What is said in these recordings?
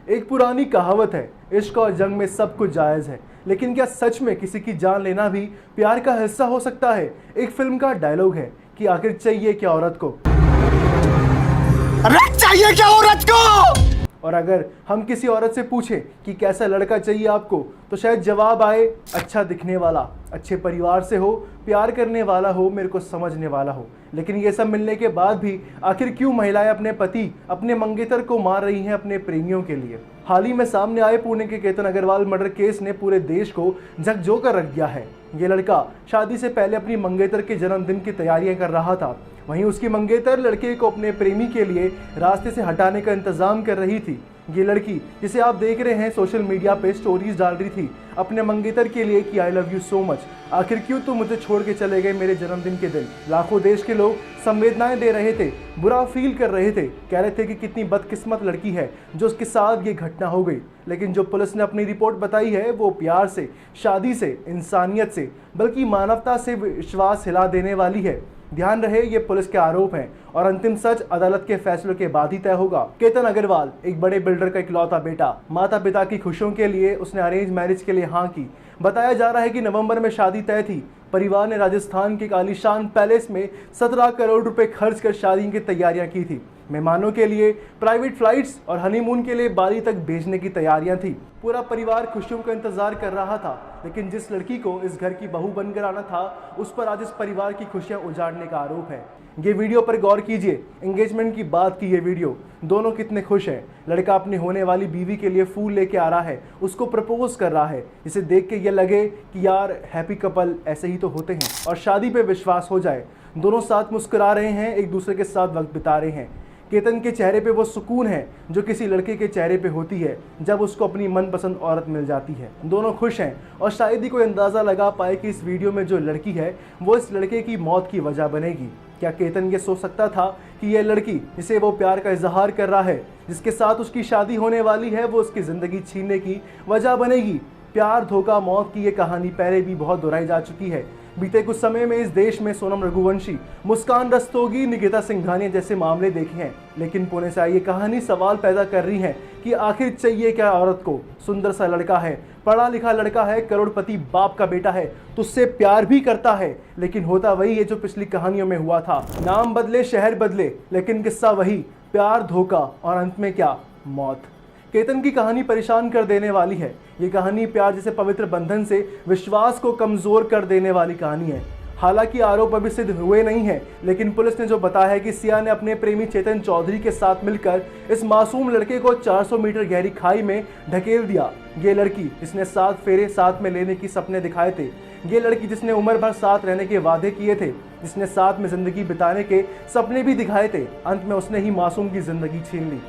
एक पुरानी कहावत है, इश्क और जंग में सब कुछ जायज़ है, लेकिन क्या सच में किसी की जान लेना भी प्यार का हिस्सा हो सकता है? एक फिल्म का डायलॉग है कि आखिर चाहिए क्या औरत को, अरे चाहिए क्या औरत को। और अगर हम किसी औरत से पूछें कि कैसा लड़का चाहिए आपको, तो शायद जवाब आए अच्छा दिखने वाला, अच्छे परिवार से हो, प्यार करने वाला हो, मेरे को समझने वाला हो। लेकिन ये सब मिलने के बाद भी आखिर क्यों महिलाएं अपने पति, अपने मंगेतर को मार रही हैं अपने प्रेमियों के लिए? हाल ही में सामने आए पुणे के केतन अग्रवाल मर्डर केस ने पूरे देश को झकझोर रख दिया है। ये लड़का शादी से पहले अपनी मंगेतर के जन्मदिन की तैयारियां कर रहा था। वहीं उसकी मंगेतर लड़के को अपने प्रेमी के लिए रास्ते से हटाने का इंतजाम कर रही थी। ये लड़की, जिसे आप देख रहे हैं, सोशल मीडिया पे स्टोरीज डाल रही थी अपने मंगेतर के लिए कि I love you so much, आखिर क्यों तुम मुझे छोड़ के चले गए मेरे जन्मदिन के दिन। लाखों देश के लोग संवेदनाएं दे रहे थे, बुरा फील कर रहे थे, कह रहे थे कि कितनी बदकिस्मत लड़की है जो उसके साथ ये घटना हो गई। लेकिन जो पुलिस ने अपनी रिपोर्ट बताई है वो प्यार से, शादी से, इंसानियत से, बल्कि मानवता से विश्वास हिला देने वाली है। ध्यान रहे, ये पुलिस के आरोप हैं और अंतिम सच अदालत के फैसलों के बाद ही तय होगा। केतन अग्रवाल एक बड़े बिल्डर का इकलौता बेटा, माता पिता की खुशियों के लिए उसने अरेंज मैरिज के लिए हाँ की। बताया जा रहा है कि नवंबर में शादी तय थी। परिवार ने राजस्थान के एक आलीशान पैलेस में 17 करोड़ रुपए खर्च कर शादी की तैयारियां की थी। मेहमानों के लिए प्राइवेट फ्लाइट्स और हनीमून के लिए बाली तक भेजने की तैयारियां थी। पूरा परिवार खुशियों का इंतजार कर रहा था, लेकिन जिस लड़की को इस घर की बहू बनकर आना था, उस पर आज इस परिवार की खुशियां उजाड़ने का आरोप है। ये वीडियो पर गौर कीजिए, एंगेजमेंट की बात की ये वीडियो, दोनों कितने खुश हैं। लड़का अपनी होने वाली बीवी के लिए फूल लेके आ रहा है, उसको प्रपोज कर रहा है, इसे देख के ये लगे कि यार हैप्पी कपल ऐसे ही तो होते हैं और शादी पे विश्वास हो जाए। दोनों साथ मुस्कुरा रहे हैं, एक दूसरे के साथ वक्त बिता रहे हैं। केतन के चेहरे पे वो सुकून है जो किसी लड़के के चेहरे पे होती है जब उसको अपनी मनपसंद औरत मिल जाती है। दोनों खुश हैं और शायद ही कोई अंदाज़ा लगा पाए कि इस वीडियो में जो लड़की है वो इस लड़के की मौत की वजह बनेगी। क्या केतन ये सोच सकता था कि यह लड़की जिसे वो प्यार का इजहार कर रहा है, जिसके साथ उसकी शादी होने वाली है, वो उसकी ज़िंदगी छीनने की वजह बनेगी? प्यार, धोखा, मौत की ये कहानी पहले भी बहुत दोहराई जा चुकी है। बीते कुछ समय में इस देश में सोनम रघुवंशी, मुस्कान रस्तोगी, निकिता सिंघानिया जैसे मामले देखे हैं, लेकिन पुणे से आई ये कहानी सवाल पैदा कर रही है कि आखिर चाहिए क्या औरत को? सुंदर सा लड़का है, पढ़ा लिखा लड़का है, करोड़पति बाप का बेटा है, तो उससे प्यार भी करता है, लेकिन होता वही है जो पिछली कहानियों में हुआ था। नाम बदले, शहर बदले, लेकिन किस्सा वही, प्यार, धोखा और अंत में क्या? मौत। केतन की कहानी परेशान कर देने वाली है। ये कहानी प्यार जैसे पवित्र बंधन से विश्वास को कमजोर कर देने वाली कहानी है। हालांकि आरोप अभी सिद्ध हुए नहीं हैं, लेकिन पुलिस ने जो बताया है कि सिया ने अपने प्रेमी चेतन चौधरी के साथ मिलकर इस मासूम लड़के को 400 मीटर गहरी खाई में ढकेल दिया। ये लड़की जिसने 7 फेरे साथ में लेने की सपने दिखाए थे, ये लड़की जिसने उम्र भर साथ रहने के वादे किए थे, जिसने साथ में जिंदगी बिताने के सपने भी दिखाए थे, अंत में उसने ही मासूम की जिंदगी छीन ली।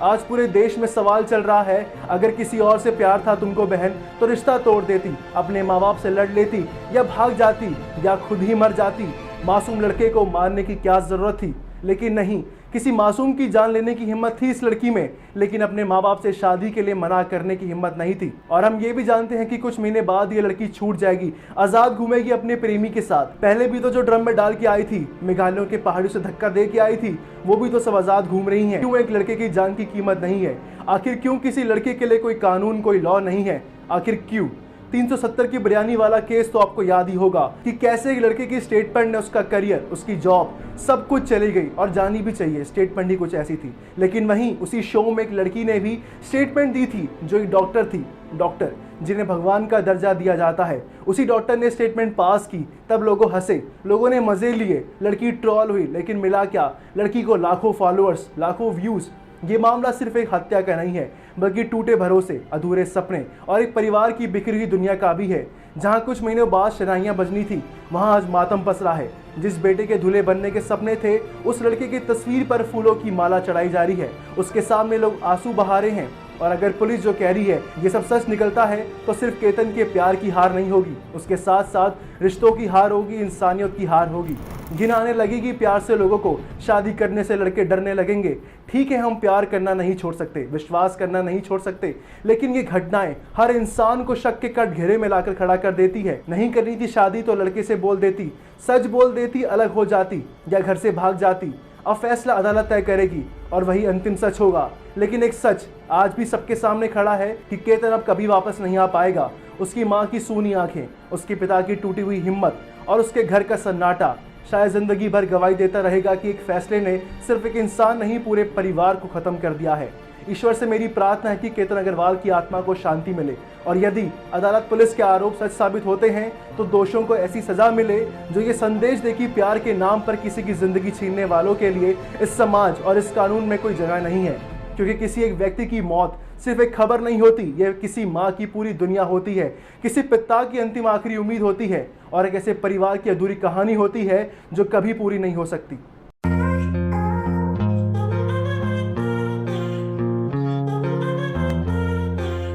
आज पूरे देश में सवाल चल रहा है, अगर किसी और से प्यार था तुमको बहन, तो रिश्ता तोड़ देती, अपने माँ बाप से लड़ लेती, या भाग जाती, या खुद ही मर जाती। मासूम लड़के को मारने की क्या जरूरत थी? लेकिन नहीं, किसी मासूम की जान लेने की हिम्मत थी इस लड़की में, लेकिन अपने माँ बाप से शादी के लिए मना करने की हिम्मत नहीं थी। और हम ये भी जानते हैं कि कुछ महीने बाद ये लड़की छूट जाएगी, आजाद घूमेगी अपने प्रेमी के साथ। पहले भी तो जो ड्रम में डाल के आई थी, मेघालयों के पहाड़ियों से धक्का दे के आई थी, वो भी तो सब आजाद घूम रही हैं। क्यों एक लड़के की जान की कीमत नहीं है? आखिर क्यों किसी लड़के के लिए कोई कानून, कोई लॉ नहीं है? आखिर क्यों? 370 की बिरयानी वाला केस तो आपको याद ही होगा कि कैसे एक लड़के की स्टेटमेंट ने उसका करियर, उसकी जॉब, सब कुछ चली गई, और जानी भी चाहिए, स्टेटमेंट ही कुछ ऐसी थी। लेकिन वहीं उसी शो में एक लड़की ने भी स्टेटमेंट दी थी जो एक डॉक्टर थी, डॉक्टर जिन्हें भगवान का दर्जा दिया जाता है। उसी डॉक्टर ने स्टेटमेंट पास की, तब लोगों हंसे, लोगों ने मजे लिए, लड़की ट्रोल हुई, लेकिन मिला क्या? लड़की को लाखों फॉलोअर्स, लाखों व्यूज। ये मामला सिर्फ एक हत्या का नहीं है, बल्कि टूटे भरोसे, अधूरे सपने और एक परिवार की बिखरी हुई दुनिया का भी है। जहां कुछ महीनों बाद शनाइयां बजनी थी, वहां आज मातम पसरा है। जिस बेटे के दूल्हे बनने के सपने थे, उस लड़के की तस्वीर पर फूलों की माला चढ़ाई जा रही है, उसके सामने लोग आंसू बहा रहे हैं। और अगर पुलिस जो कह रही है ये सब सच निकलता है, तो सिर्फ केतन के प्यार की हार नहीं होगी, उसके साथ साथ रिश्तों की हार होगी, इंसानियत की हार होगी। घिन आने लगेगी प्यार से लोगों को, शादी करने से लड़के डरने लगेंगे। ठीक है, हम प्यार करना नहीं छोड़ सकते, विश्वास करना नहीं छोड़ सकते, लेकिन ये घटनाएं हर इंसान को शक के कटघरे में लाकर खड़ा कर देती है। नहीं करनी थी शादी तो लड़के से बोल देती, सच बोल देती, अलग हो जाती या घर से भाग जाती। अब फैसला अदालत तय करेगी और वही अंतिम सच होगा। लेकिन एक सच आज भी सबके सामने खड़ा है कि केतन अब कभी वापस नहीं आ पाएगा। उसकी माँ की सूनी आंखें, उसके पिता की टूटी हुई हिम्मत और उसके घर का सन्नाटा शायद जिंदगी भर गवाही देता रहेगा कि एक फैसले ने सिर्फ एक इंसान नहीं, पूरे परिवार को खत्म कर दिया है। ईश्वर से मेरी प्रार्थना है कि केतन अग्रवाल की आत्मा को शांति मिले और यदि अदालत पुलिस के आरोप सच साबित होते हैं तो दोषियों को ऐसी सजा मिले जो ये संदेश दे कि प्यार के नाम पर किसी की जिंदगी छीनने वालों के लिए इस समाज और इस कानून में कोई जगह नहीं है। क्योंकि किसी एक व्यक्ति की मौत सिर्फ एक खबर नहीं होती, यह किसी माँ की पूरी दुनिया होती है, किसी पिता की अंतिम आखिरी उम्मीद होती है और एक ऐसे परिवार की अधूरी कहानी होती है जो कभी पूरी नहीं हो सकती।